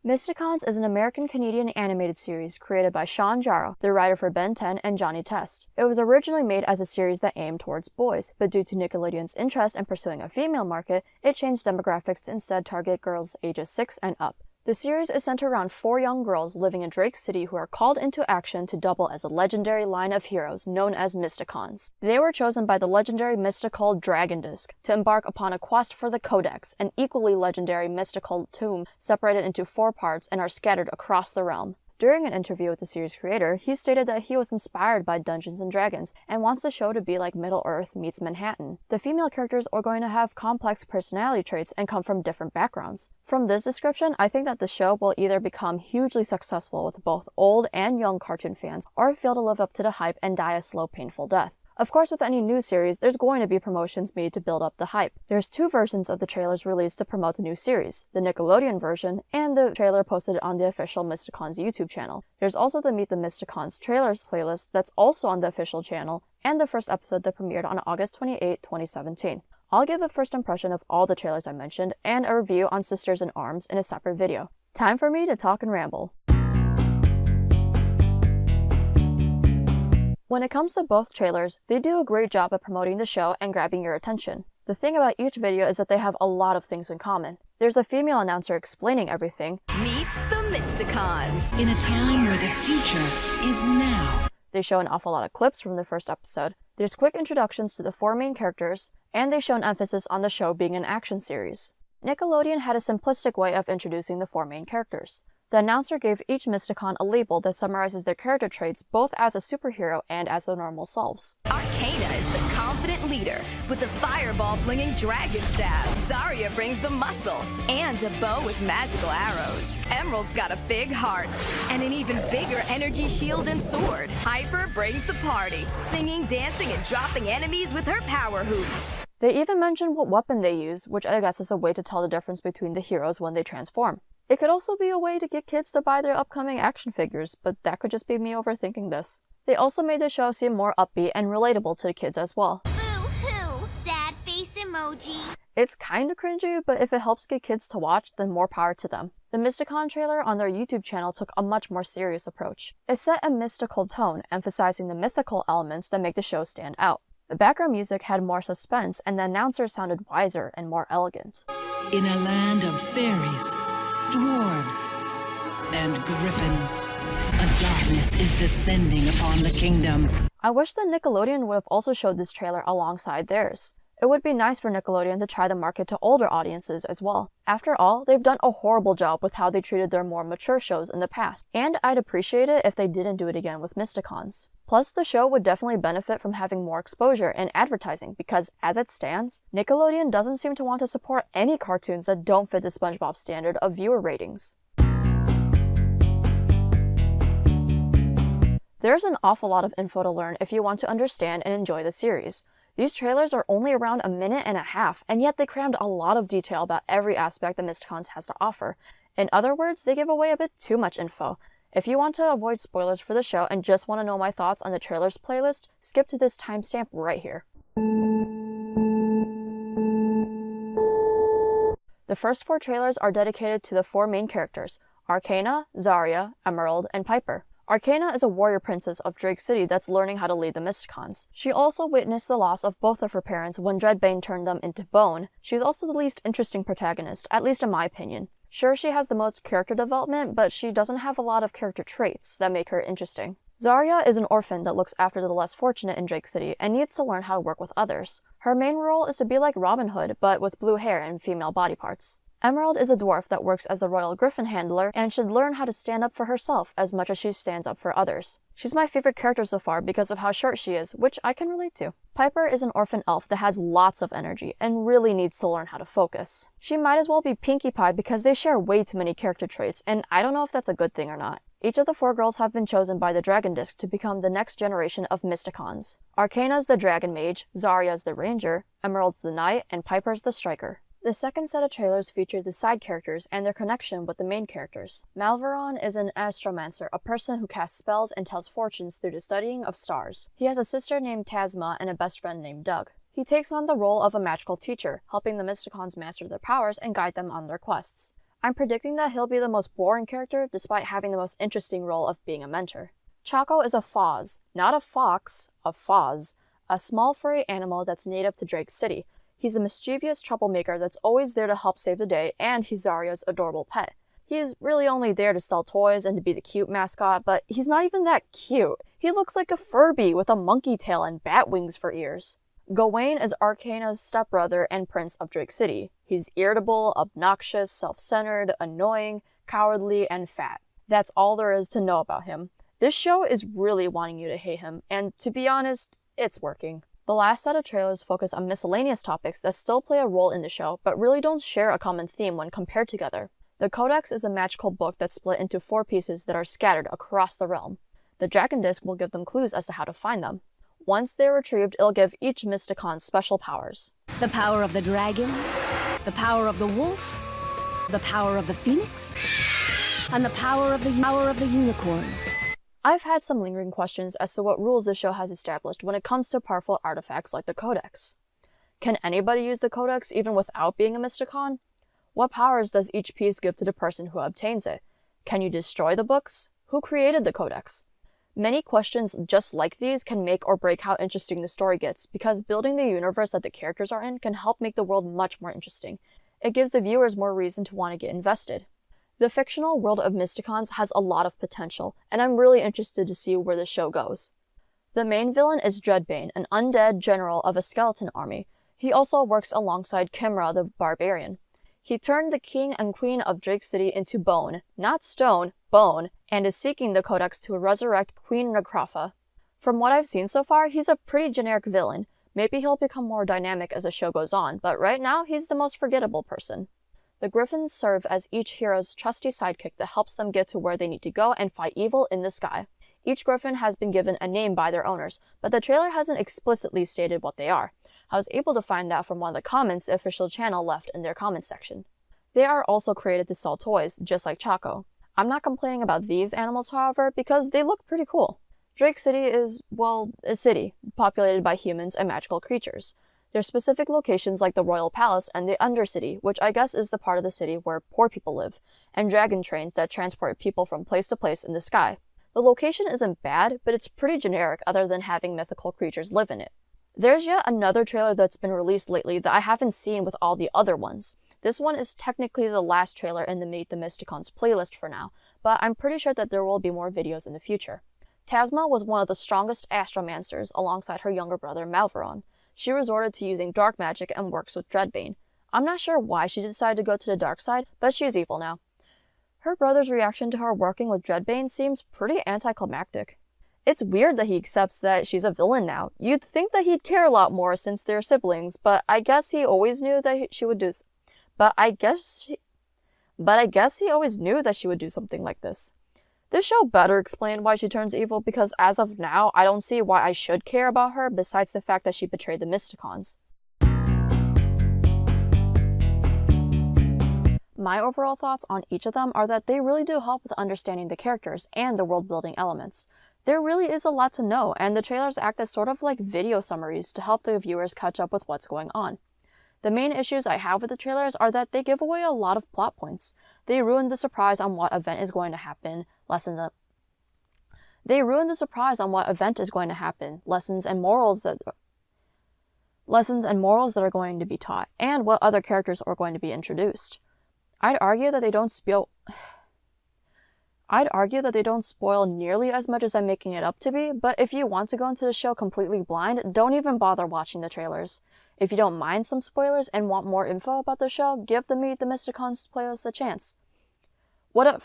Mysticons is an American-Canadian animated series created by Sean Jarrow, the writer for Ben 10 and Johnny Test. It was originally made as a series that aimed towards boys, but due to Nickelodeon's interest in pursuing a female market, it changed demographics to instead target girls ages 6 and up. The series is centered around 4 young girls living in Drake City who are called into action to double as a legendary line of heroes known as Mysticons. They were chosen by the legendary mystical Dragon Disc to embark upon a quest for the Codex, an equally legendary mystical tome separated into 4 parts and are scattered across the realm. During an interview with the series creator, he stated that he was inspired by Dungeons & Dragons and wants the show to be like Middle-earth meets Manhattan. The female characters are going to have complex personality traits and come from different backgrounds. From this description, I think that the show will either become hugely successful with both old and young cartoon fans, or fail to live up to the hype and die a slow, painful death. Of course, with any new series, there's going to be promotions made to build up the hype. There's 2 versions of the trailers released to promote the new series, the Nickelodeon version and the trailer posted on the official Mysticons YouTube channel. There's also the Meet the Mysticons trailers playlist that's also on the official channel, and the first episode that premiered on August 28, 2017. I'll give a first impression of all the trailers I mentioned and a review on Sisters in Arms in a separate video. Time for me to talk and ramble. When it comes to both trailers, they do a great job at promoting the show and grabbing your attention. The thing about each video is that they have a lot of things in common. There's a female announcer explaining everything. Meet the Mysticons. In a time where the future is now. They show an awful lot of clips from the first episode. There's quick introductions to the 4 main characters, and they show an emphasis on the show being an action series. Nickelodeon had a simplistic way of introducing the 4 main characters. The announcer gave each Mysticon a label that summarizes their character traits both as a superhero and as their normal selves. Arcana is the confident leader with the fireball-flinging dragon stab. Zarya brings the muscle and a bow with magical arrows. Emerald's got a big heart and an even bigger energy shield and sword. Piper brings the party, singing, dancing, and dropping enemies with her power hoops. They even mention what weapon they use, which I guess is a way to tell the difference between the heroes when they transform. It could also be a way to get kids to buy their upcoming action figures, but that could just be me overthinking this. They also made the show seem more upbeat and relatable to the kids as well. Boo-hoo, sad face emoji. It's kinda cringy, but if it helps get kids to watch, then more power to them. The Mysticon trailer on their YouTube channel took a much more serious approach. It set a mystical tone, emphasizing the mythical elements that make the show stand out. The background music had more suspense, and the announcer sounded wiser and more elegant. In a land of fairies, dwarves, and griffins, a darkness is descending upon the kingdom. I wish that Nickelodeon would have also showed this trailer alongside theirs. It would be nice for Nickelodeon to try to market to older audiences as well. After all, they've done a horrible job with how they treated their more mature shows in the past, and I'd appreciate it if they didn't do it again with Mysticons. Plus, the show would definitely benefit from having more exposure and advertising because, as it stands, Nickelodeon doesn't seem to want to support any cartoons that don't fit the SpongeBob standard of viewer ratings. There's an awful lot of info to learn if you want to understand and enjoy the series. These trailers are only around a minute and a half, and yet they crammed a lot of detail about every aspect that Mysticons has to offer. In other words, they give away a bit too much info. If you want to avoid spoilers for the show and just want to know my thoughts on the trailers playlist, skip to this timestamp right here. The first 4 trailers are dedicated to the 4 main characters, Arcana, Zarya, Emerald, and Piper. Arcana is a warrior princess of Drake City that's learning how to lead the Mysticons. She also witnessed the loss of both of her parents when Dreadbane turned them into bone. She's also the least interesting protagonist, at least in my opinion. Sure, she has the most character development, but she doesn't have a lot of character traits that make her interesting. Zarya is an orphan that looks after the less fortunate in Drake City and needs to learn how to work with others. Her main role is to be like Robin Hood, but with blue hair and female body parts. Emerald is a dwarf that works as the royal griffin handler and should learn how to stand up for herself as much as she stands up for others. She's my favorite character so far because of how short she is, which I can relate to. Piper is an orphan elf that has lots of energy and really needs to learn how to focus. She might as well be Pinkie Pie because they share way too many character traits, and I don't know if that's a good thing or not. Each of the 4 girls have been chosen by the Dragon Disc to become the next generation of Mysticons. Arcana's the Dragon Mage, Zarya's the Ranger, Emerald's the Knight, and Piper's the Striker. The second set of trailers featured the side characters and their connection with the main characters. Malveron is an astromancer, a person who casts spells and tells fortunes through the studying of stars. He has a sister named Tasma and a best friend named Doug. He takes on the role of a magical teacher, helping the Mysticons master their powers and guide them on their quests. I'm predicting that he'll be the most boring character despite having the most interesting role of being a mentor. Chaco is a foz, not a fox, a foz, a small furry animal that's native to Drake City. He's a mischievous troublemaker that's always there to help save the day, and he's Zarya's adorable pet. He's really only there to sell toys and to be the cute mascot, but he's not even that cute. He looks like a Furby with a monkey tail and bat wings for ears. Gawain is Arcana's stepbrother and prince of Drake City. He's irritable, obnoxious, self-centered, annoying, cowardly, and fat. That's all there is to know about him. This show is really wanting you to hate him, and to be honest, it's working. The last set of trailers focus on miscellaneous topics that still play a role in the show, but really don't share a common theme when compared together. The Codex is a magical book that's split into 4 pieces that are scattered across the realm. The Dragon Disc will give them clues as to how to find them. Once they're retrieved, it'll give each Mysticon special powers. The power of the dragon, the power of the wolf, the power of the phoenix, and the power of the unicorn. I've had some lingering questions as to what rules the show has established when it comes to powerful artifacts like the Codex. Can anybody use the Codex even without being a Mysticon? What powers does each piece give to the person who obtains it? Can you destroy the books? Who created the Codex? Many questions just like these can make or break how interesting the story gets, because building the universe that the characters are in can help make the world much more interesting. It gives the viewers more reason to want to get invested. The fictional world of Mysticons has a lot of potential, and I'm really interested to see where the show goes. The main villain is Dreadbane, an undead general of a skeleton army. He also works alongside Kimra the Barbarian. He turned the king and queen of Drake City into bone, not stone, bone, and is seeking the Codex to resurrect Queen Nakrafa. From what I've seen so far, he's a pretty generic villain. Maybe he'll become more dynamic as the show goes on, but right now he's the most forgettable person. The Griffins serve as each hero's trusty sidekick that helps them get to where they need to go and fight evil in the sky. Each Griffin has been given a name by their owners, but the trailer hasn't explicitly stated what they are. I was able to find out from one of the comments the official channel left in their comments section. They are also created to sell toys, just like Chaco. I'm not complaining about these animals, however, because they look pretty cool. Drake City is, well, a city, populated by humans and magical creatures. There's specific locations like the Royal Palace and the Undercity, which I guess is the part of the city where poor people live, and dragon trains that transport people from place to place in the sky. The location isn't bad, but it's pretty generic other than having mythical creatures live in it. There's yet another trailer that's been released lately that I haven't seen with all the other ones. This one is technically the last trailer in the Meet the Mysticons playlist for now, but I'm pretty sure that there will be more videos in the future. Tasma was one of the strongest astromancers alongside her younger brother Malveron. She resorted to using dark magic and works with Dreadbane. I'm not sure why she decided to go to the dark side, but she's evil now. Her brother's reaction to her working with Dreadbane seems pretty anticlimactic. It's weird that he accepts that she's a villain now. You'd think that he'd care a lot more since they're siblings, but I guess he always knew that she would do something like this. This show better explain why she turns evil, because as of now, I don't see why I should care about her besides the fact that she betrayed the Mysticons. My overall thoughts on each of them are that they really do help with understanding the characters and the world-building elements. There really is a lot to know, and the trailers act as sort of like video summaries to help the viewers catch up with what's going on. The main issues I have with the trailers are that they give away a lot of plot points. They ruin the surprise on what event is going to happen, lessons and morals that are going to be taught, and what other characters are going to be introduced. I'd argue that they don't spoil nearly as much as I'm making it up to be, but if you want to go into the show completely blind, don't even bother watching the trailers. If you don't mind some spoilers and want more info about the show, give the Meet the Mysticons playlist a chance. What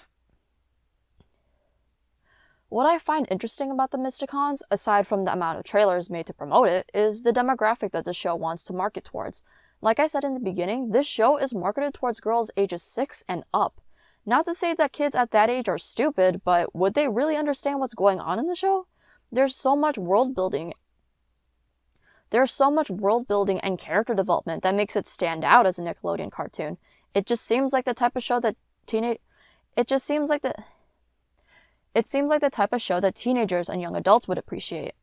I find interesting about the Mysticons, aside from the amount of trailers made to promote it, is the demographic that the show wants to market towards. Like I said in the beginning, this show is marketed towards girls ages 6 and up. Not to say that kids at that age are stupid, but would they really understand what's going on in the show? There's so much world building and character development that makes it stand out as a Nickelodeon cartoon. It seems like the type of show that teenagers and young adults would appreciate.